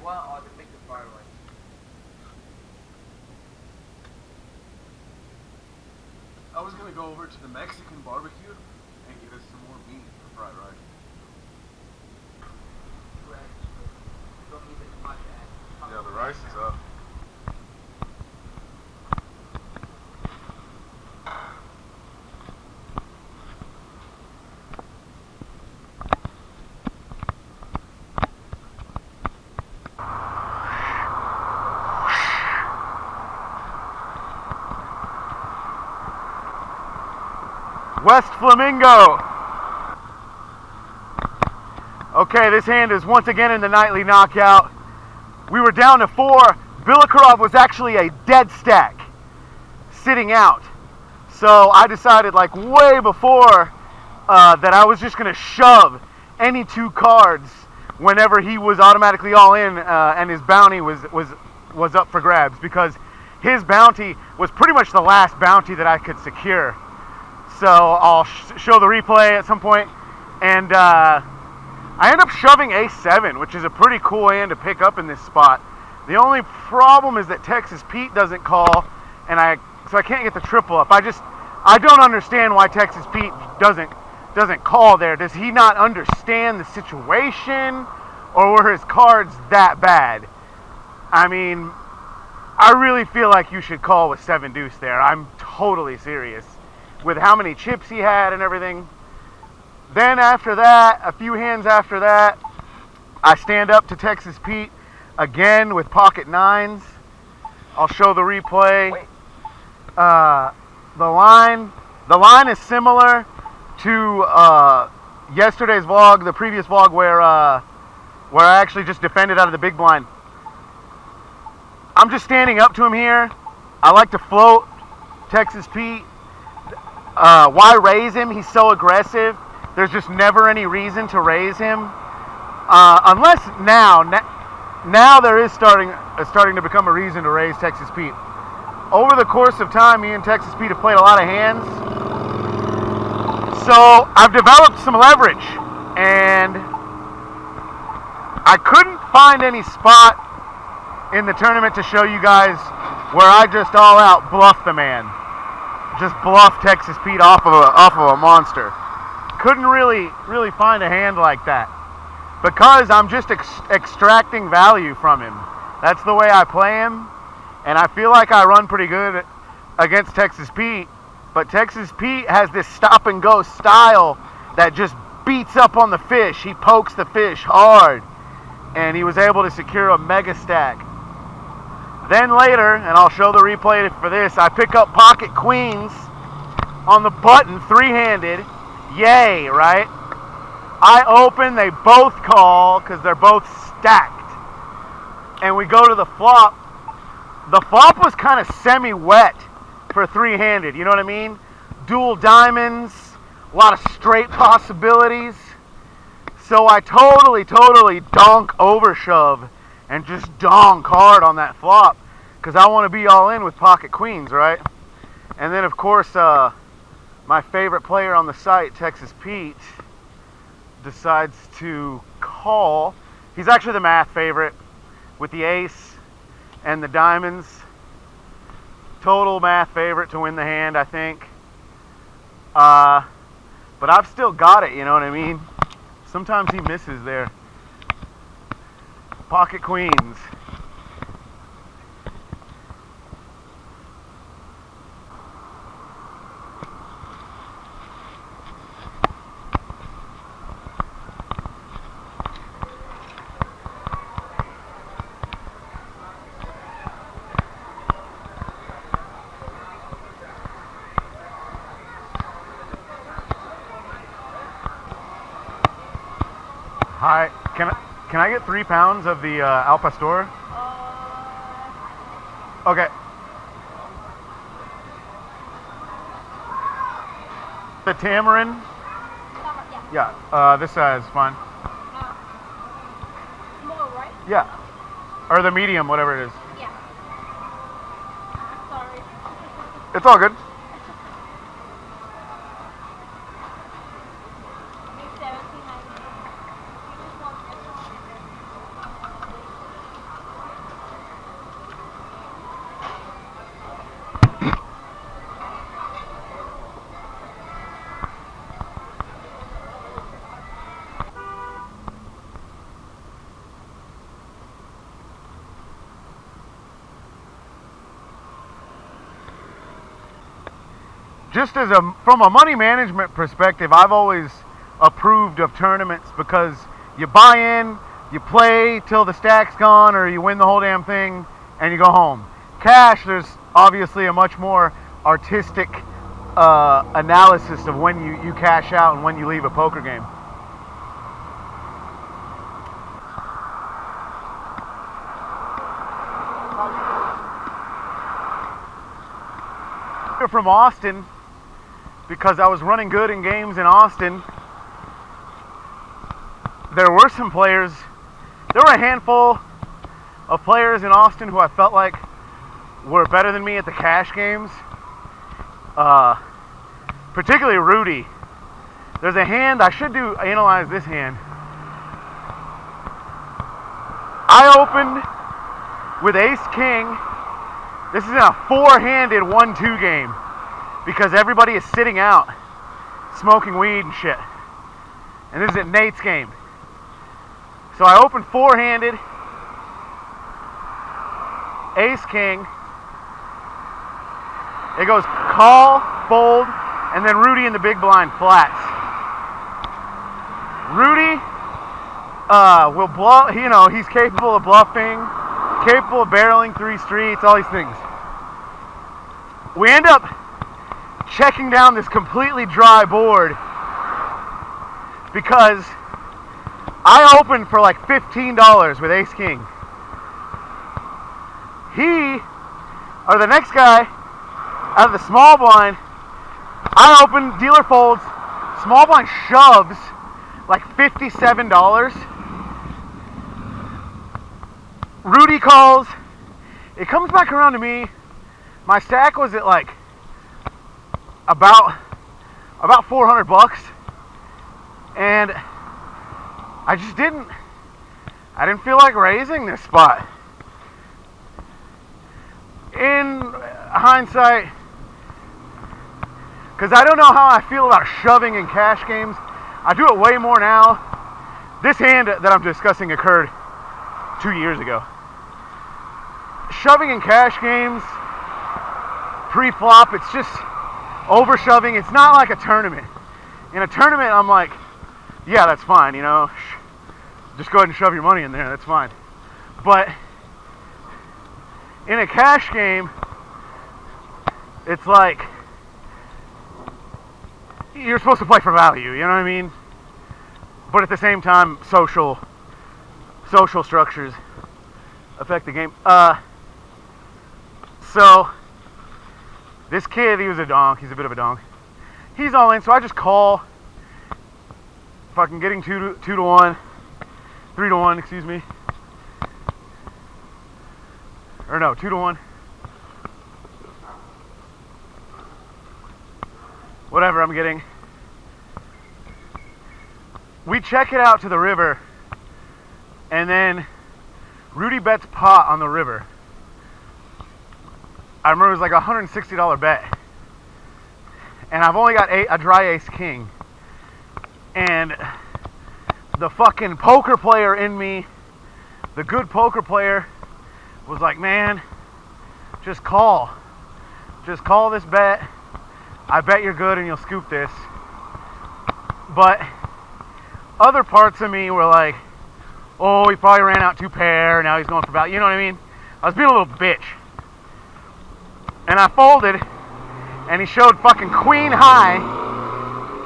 Well, or the biggest fried rice. I was gonna go over to the Mexican barbecue and get us some more meat for fried rice. Don't need as much as. Yeah, the rice is up. West Flamingo. Okay, this hand is once again in the nightly knockout. We were down to 4. Villakarov was actually a dead stack, sitting out. So I decided, like way before, that I was just going to shove any 2 cards whenever he was automatically all in and his bounty was up for grabs, because his bounty was pretty much the last bounty that I could secure. So I'll show the replay at some point, and I end up shoving a7, which is a pretty cool hand to pick up in this spot. The only problem is that Texas Pete doesn't call, and so I can't get the triple up. I don't understand why Texas Pete doesn't call there. Does he not understand the situation, or were his cards that bad? I mean, I really feel like you should call with 7 deuce there. I'm totally serious with how many chips he had and everything. Then after that, a few hands after that, I stand up to Texas Pete again with pocket 9s. I'll show the replay. The line is similar to yesterday's vlog, the previous vlog where I actually just defended out of the big blind. I'm just standing up to him here. I like to float Texas Pete. Why raise him? He's so aggressive. There's just never any reason to raise him, unless now there is starting to become a reason to raise Texas Pete. Over the course of time, me and Texas Pete have played a lot of hands, so I've developed some leverage, and I couldn't find any spot in the tournament to show you guys where I just all out bluffed the man. Just bluff Texas Pete off of a monster. Couldn't really find a hand like that, because I'm just extracting value from him. That's the way I play him, and I feel like I run pretty good against Texas Pete. But Texas Pete has this stop and go style that just beats up on the fish. He pokes the fish hard, and he was able to secure a mega stack. Then later, and I'll show the replay for this, I pick up pocket queens on the button, 3-handed. Yay, right? I open, they both call because they're both stacked. And we go to the flop. The flop was kind of semi-wet for 3-handed, you know what I mean? Dual diamonds, a lot of straight possibilities. So I totally donk overshove and just donk hard on that flop, because I want to be all in with pocket queens, right? And then of course my favorite player on the site, Texas Pete, decides to call. He's actually the math favorite with the ace and the diamonds. Total math favorite to win the hand, I think. But I've still got it, you know what I mean? Sometimes he misses there. Pocket queens. Hi, can I get 3 pounds of the Al Pastor? Okay. The tamarind? Yeah, this size is fine. Small, right? Yeah. Or the medium, whatever it is. Yeah. Sorry. It's all good. just from a money management perspective, I've always approved of tournaments because you buy in, you play till the stack's gone, or you win the whole damn thing and you go home. Cash, there's obviously a much more artistic analysis of when you cash out and when you leave a poker game. From Austin, because I was running good in games in Austin. There were some players, there were a handful of players in Austin who I felt like were better than me at the cash games. Particularly Rudy. There's a hand, I should analyze this hand. I opened with ace king. This is in a four-handed 1-2 game because everybody is sitting out smoking weed and shit. And this is at Nate's game. So I opened four-handed, ace king. It goes call, fold, and then Rudy in the big blind flats. Rudy will bluff, you know, he's capable of bluffing, capable of barreling 3 streets, all these things. We end up checking down this completely dry board because I opened for like $15 with ace king. He, or the next guy, out of the small blind, I open, dealer folds, small blind shoves like $57. Rudy calls, it comes back around to me. My stack was at like about 400 bucks, and I didn't feel like raising this spot. In hindsight, because I don't know how I feel about shoving in cash games. I do it way more now. This hand that I'm discussing occurred 2 years ago. Shoving in cash games, pre-flop, it's just over-shoving. It's not like a tournament. In a tournament, I'm like, yeah, that's fine, you know. Just go ahead and shove your money in there, that's fine. But in a cash game, it's like you're supposed to play for value, you know what I mean? But at the same time, social structures affect the game. So this kid, he was a donk. He's a bit of a donk. He's all in, so I just call. Fucking getting 2 to 1, 3 to 1, excuse me. Or no, 2 to 1. Whatever I'm getting. We check it out to the river, and then Rudy bets pot on the river. I remember it was like a $160 bet, and I've only got a dry ace king, and the fucking poker player in me, the good poker player, was like, man, just call this bet. I bet you're good and you'll scoop this. But other parts of me were like, oh, he probably ran out 2 pair, now he's going for value. You know what I mean? I was being a little bitch. And I folded, and he showed fucking queen high.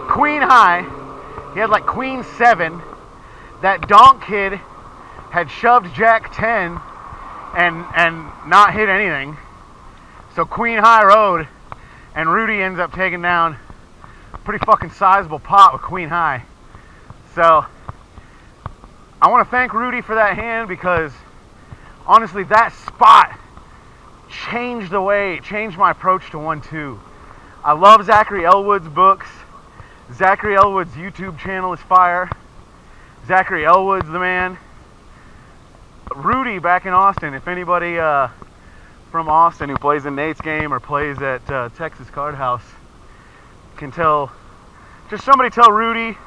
Queen high. He had like queen 7. That donk kid had shoved jack 10 and not hit anything. So queen high rode, and Rudy ends up taking down a pretty fucking sizable pot with queen high. So I want to thank Rudy for that hand, because honestly that spot changed my approach to 1-2. I love Zachary Elwood's books. Zachary Elwood's YouTube channel is fire. Zachary Elwood's the man. Rudy back in Austin, if anybody from Austin who plays in Nate's game or plays at Texas Card House can tell, just somebody tell Rudy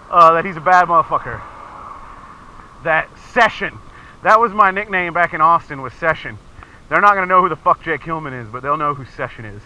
that he's a bad motherfucker. That Session, that was my nickname back in Austin, was Session. They're not going to know who the fuck Jake Hillman is, but they'll know who Session is.